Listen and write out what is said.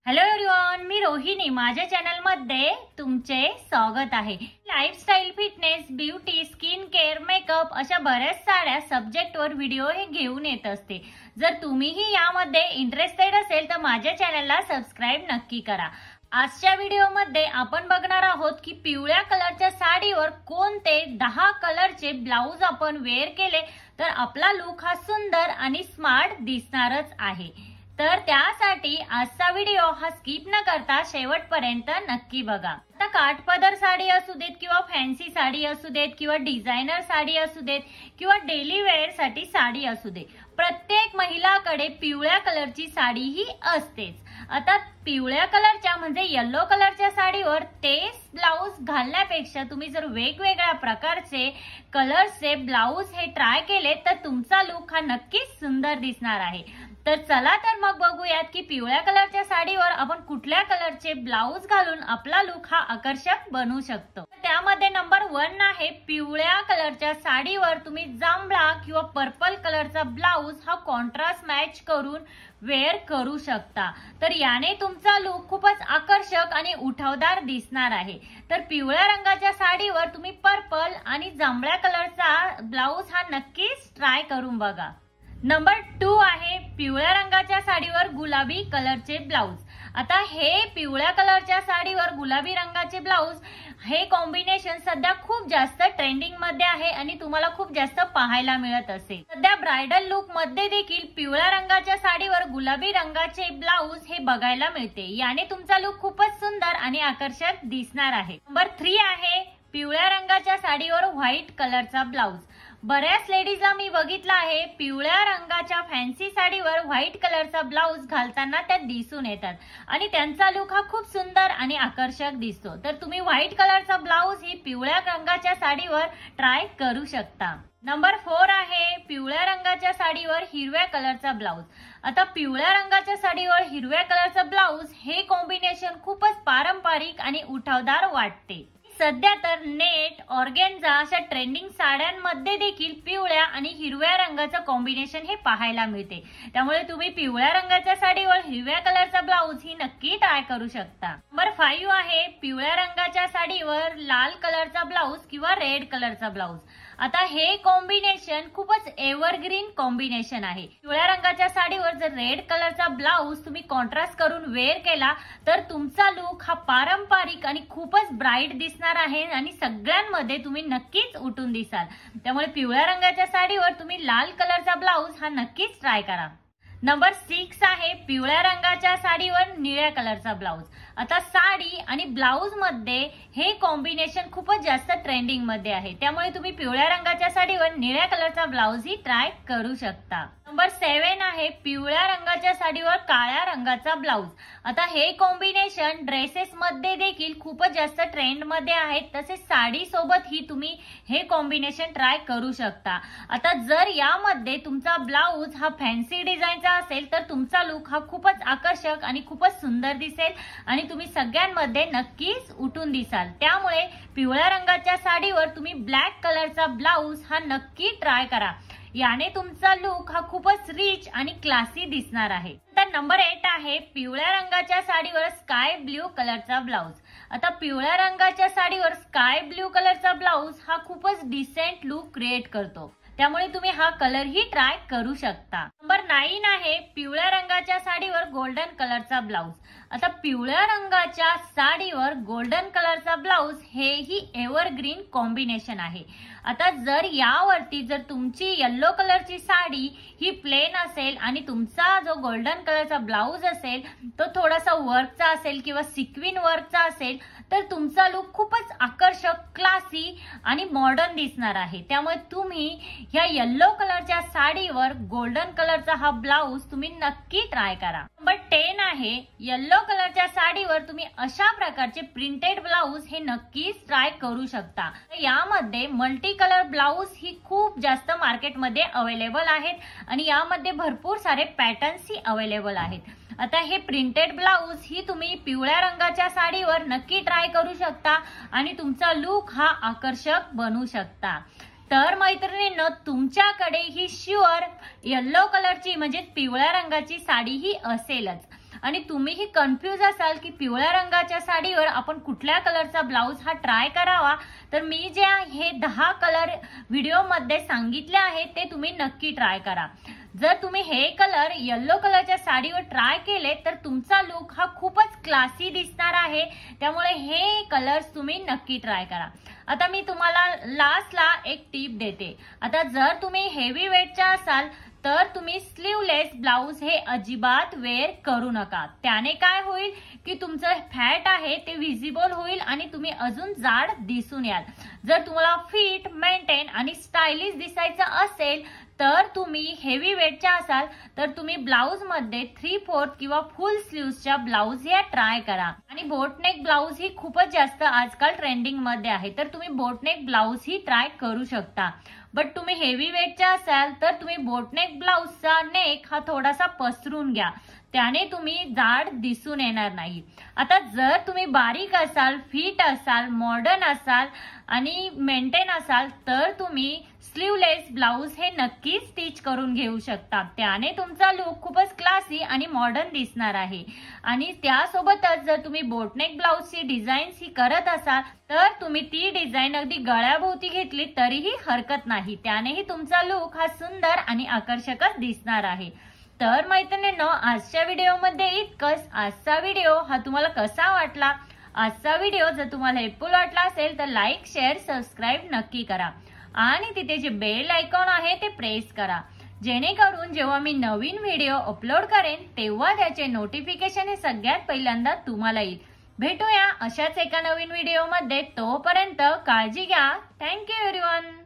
Hello everyone, मी रोहिणी. माझ्या channel मध्ये तुमचे स्वागत आहे. Lifestyle, fitness, beauty, skin care, makeup अशा बऱ्याच साऱ्या सब्जेक्टवर व्हिडिओ हे घेऊन येत असते. जर तुम्हीही यामध्ये इंटरेस्टेड असेल तर माझ्या चॅनलला सबस्क्राइब नक्की करा. आजच्या व्हिडिओमध्ये आपण बघणार आहोत की पिवळ्या कलरच्या साडीवर कोणते 10 कलरचे ब्लाउज आपण वेअर केले तर आपला लुक हा सुंदर आणि स्मार्ट दिसणारच आहे. तर त्यासाठी आजचा व्हिडिओ हा स्किप न करता शेवटपर्यंत नक्की बघा. आता काठपदर साडी असू देत किंवा फॅन्सी साडी असू देत किंवा डिझायनर साडी असू देत किंवा डेली वेअर साठी साडी असू दे, प्रत्येक महिलाकडे पिवळ्या कलरची साडी ही असतेच. आता पिवळ्या कलरच्या म्हणजे येलो कलरच्या साडीवर तेच ब्लाउज घालण्यापेक्षा तुम्ही जर वेगवेगळ्या प्रकारचे कलर्सचे ब्लाउज हे ट्राय केले तर तुमचा लुक हा नक्कीच सुंदर दिसणार आहे. तर चला तर मग बघूयात की पिवळ्या कलरच्या साडीवर आपण कुठल्या कलरचे ब्लाउज घालून आपला लुक हा आकर्षक बनवू शकतो. त्यामध्ये नंबर 1 आहे पिवळ्या कलरच्या साडीवर तुम्ही जांभळा किंवा पर्पल कलरचा ब्लाउज हा कॉन्ट्रास्ट मॅच करून वेअर करू शकता. तर याने तुमचा लुक खूपच आकर्षक आणि उठावदार दिसणार आहे. तर पिवळ्या रंगाच्या साडीवर तुम्ही पर्पल आणि जांभळ्या कलरचा ब्लाउज हा नक्कीच ट्राय करून बघा. नंबर 2 आहे पिवळ्या रंगाच्या साडीवर गुलाबी कलरचे ब्लाउज. आता हे पिवळ्या कलरच्या साडीवर गुलाबी रंगाचे ब्लाउज हे कॉम्बिनेशन सध्या खूप जास्त ट्रेंडिंग मध्ये आहे आणि तुम्हाला खूप जास्त पाहायला मिळत असेल. सध्या ब्रायडल लुक मध्ये देखील पिवळ्या रंगाच्या साडीवर गुलाबी रंगाचे ब्लाउज हे बघायला मिळते. याने तुमचा लुक खूपच सुंदर आणि आकर्षक दिसणार आहे. नंबर 3 आहे पिवळ्या रंगाच्या साडीवर व्हाईट कलरचा ब्लाउज. बऱ्याच लेडीजला मी बघितलं आहे पिवळ्या रंगाच्या फॅन्सी साडीवर व्हाईट कलरचा ब्लाउज घालताना त्या दिसून येतात आणि त्यांचा लुक हा खूप सुंदर आणि आकर्षक दिसतो. तर तुम्ही व्हाईट कलरचा ब्लाउज ही पिवळ्या रंगाच्या साडीवर ट्राय करू शकता. नंबर 4 आहे पिवळ्या रंगाच्या साडीवर हिरव्या कलरचा ब्लाउज. आता पिवळ्या रंगाच्या साडीवर हिरव्या कलरचा ब्लाउज हे कॉम्बिनेशन खूपच पारंपरिक आणि उठावदार वाटते. सध्या तर नेट, ऑर्गेन्झा अशा ट्रेंडिंग साड्यांमध्ये देखील पिवळ्या आणि हिरव्या रंगाचं कॉम्बिनेशन हे पाहायला मिळते. त्यामुळे तुम्ही पिवळ्या रंगाच्या साडीवर हिरव्या कलरचा ब्लाउज ही नक्की ट्राय करू शकता. नंबर 5 आहे पिवळ्या रंगाच्या साडीवर लाल कलरचा ब्लाउज किंवा रेड कलरचा ब्लाउज. आता हे कॉम्बिनेशन खूपच एव्हरग्रीन कॉम्बिनेशन आहे. पिवळ्या रंगाच्या साडीवर जर रेड कलरचा ब्लाउज तुम्ही कॉन्ट्रास्ट करून वेअर केला तर तुमचा लुक हा पारंपरिक आणि खूपच ब्राईट दिसणार आहे आणि सगळ्यांमध्ये तुम्ही नक्कीच उठून दिसाल. त्यामुळे पिवळ्या रंगाच्या साडीवर तुम्ही लाल कलरचा ब्लाउज हा नक्कीच ट्राय करा. नंबर 6 आहे पिवळ्या रंगाच्या साडीवर निळ्या कलरचा ब्लाउज. आता साडी आणि ब्लाउज मध्ये हे कॉम्बिनेशन खूपच जास्त ट्रेंडिंग मध्ये आहे. त्यामुळे तुम्ही पिवळ्या रंगाच्या साडीवर निळ्या कलरचा ब्लाउज ही ट्राय करू शकता. नंबर 7 आहे पिवळ्या रंगाच्या साडीवर काळ्या रंगाचा ब्लाउज. आता हे कॉम्बिनेशन ड्रेसेस मध्ये देखील खूपच जास्त ट्रेंड मध्ये आहे. तसेच साडी सोबत ही तुम्ही हे कॉम्बिनेशन ट्राय करू शकता. आता जर यामध्ये तुमचा ब्लाउज हा फॅन्सी डिझाईनचा असेल तर तुमचा लुक हा खूपच आकर्षक आणि खूपच सुंदर दिसेल आणि तुम्ही सगळ्यांमध्ये नक्कीच उठून दिसाल. त्यामुळे पिवळ्या रंगाच्या साडीवर तुम्ही ब्लॅक कलरचा ब्लाउज हा नक्की ट्राय करा. याने तुमचा लुक हा खूपच रिच आणि क्लासी दिसणार आहे. तर नंबर 8 आहे पिवळ्या रंगाच्या साडीवर स्काय ब्ल्यू कलरचा ब्लाउज. आता पिवळ्या रंगाच्या साडीवर स्काय ब्ल्यू कलरचा ब्लाउज हा खूपच डिसेंट लुक क्रिएट करतो. त्यामुळे तुम्ही हा कलर ही ट्राय करू शकता. नंबर 9 आहे पिवळ्या रंगाच्या साडीवर गोल्डन कलरचा ब्लाउज. आता पिवळ्या रंगाच्या साडीवर गोल्डन कलरचा ब्लाउज हे ही एव्हरग्रीन कॉम्बिनेशन आहे. आता जर यावरती जर तुमची येलो कलरची साडी ही प्लेन असेल आणि तुमचा जो गोल्डन कलरचा ब्लाउज असेल तो थोडासा वर्कचा असेल किंवा सिक्विन वर्कचा असेल तर तुमचा लुक खूपच आकर्षक, क्लासी आणि मॉडर्न दिसणार आहे. त्यामुळे तुम्ही ह्या येलो कलरच्या साडीवर गोल्डन कलरचा हा ब्लाउज तुम्ही नक्की ट्राय करा. नंबर 10 आहे येलो कलरच्या साडीवर तुम्ही अशा प्रकारचे प्रिंटेड ब्लाउज हे नक्कीच ट्राय करू शकता. यामध्ये मल्टी कलर ब्लाउज ही खूप जास्त मार्केटमध्ये अवेलेबल आहेत आणि यामध्ये भरपूर सारे पॅटर्न्स ही अवेलेबल आहेत. आता हे प्रिंटेड ब्लाउज ही तुम्ही पिवळ्या रंगाच्या साडीवर नक्की ट्राय करू शकता आणि तुमचा लुक हा आकर्षक बनवू शकता. तर मैत्रिणींनो, तुमच्याकडे ही शुअर येलो कलरची म्हणजे पिवळ्या रंगाची साडी ही असेलच. आणि तुम्हीही कन्फ्यूज असाल की पिवळ्या रंगाच्या साडीवर आपण कुठल्या कलरचा ब्लाउज हा ट्राय करावा, तर मी जे हे 10 कलर व्हिडिओमध्ये सांगितले आहेत ते तुम्ही नक्की ट्राय करा। जर तुम्ही हे कलर येलो कलरच्या साडीवर ट्राय केले तर तुमचा लुक हा खूपच क्लासी दिसणार आहे, त्यामुळे हे कलर्स तुम्ही नक्की ट्राय करा। आता मी तुम्हाला लास्टला एक टिप देते। आता जर तुम्ही हेवी वेटच्या असाल तर तुम्ही स्लीवलेस ब्लाउज हे अजिबात वेअर करू नका। त्याने काय होईल की तुमचं फॅट आहे ते विजिबल होईल आणि तुम्ही अजून जाड दिसून याल। जर तुम्हाला फिट, मेंटेन आणि स्टायलिश दिसायचं असेल तर तुम्ही हेवी वेटच्या असाल तर तुम्ही ब्लाउज मध्ये 3/4 किंवा फुल स्लीव्हच्या ब्लाउज या ट्राय करा। आणि बोटनेक ब्लाउज ही खूपच जास्त आजकाल ट्रेंडिंग मध्ये आहे, तर तुम्ही बोटनेक ब्लाउज ही ट्राय करू शकता। बट तुम्ही हेवी वेटच्या असाल तर तुम्ही बोटनेक ब्लाउजचा नेक हा थोडासा पसरून घ्या, त्याने तुम्ही जाड दिसून येणार नाही। आता जर तुम्ही बारीक असाल, फिट असाल, मॉडर्न असाल आणि मेंटेन असाल तर तुम्ही स्लीवलेस ब्लाउज हे नक्की स्टिच करून घेऊ शकता, त्याने तुमचा लुक खूपच क्लासी आणि मॉडर्न दिसणार आहे। आणि त्यासोबतच जर तुम्ही बोटनेक ब्लाउजची डिझाईन ही करत असाल तर तुम्ही ती डिझाईन अगदी गळ्याभोवती घेतली तरीही हरकत नाही, त्यानेही तुमचा लुक हा सुंदर आणि आकर्षकच दिसणार आहे। तर मैत्रिणींनो, आजच्या व्हिडिओमध्ये इतकंच। आजचा व्हिडिओ हा तुम्हाला कसा वाटला? आजचा व्हिडिओ जर तुम्हाला हेल्पफुल वाटला असेल तर लाईक, शेअर, सबस्क्राईब नक्की करा आणि तिथे जे बेल आयकॉन आहे ते प्रेस करा, जेणेकरून जेव्हा मी नवीन व्हिडिओ अपलोड करेन तेव्हा त्याचे नोटिफिकेशन हे सगळ्यात पहिल्यांदा तुम्हाला येईल। भेटूया अशाच एका नवीन व्हिडिओमध्ये, तोपर्यंत काळजी घ्या। Thank you everyone.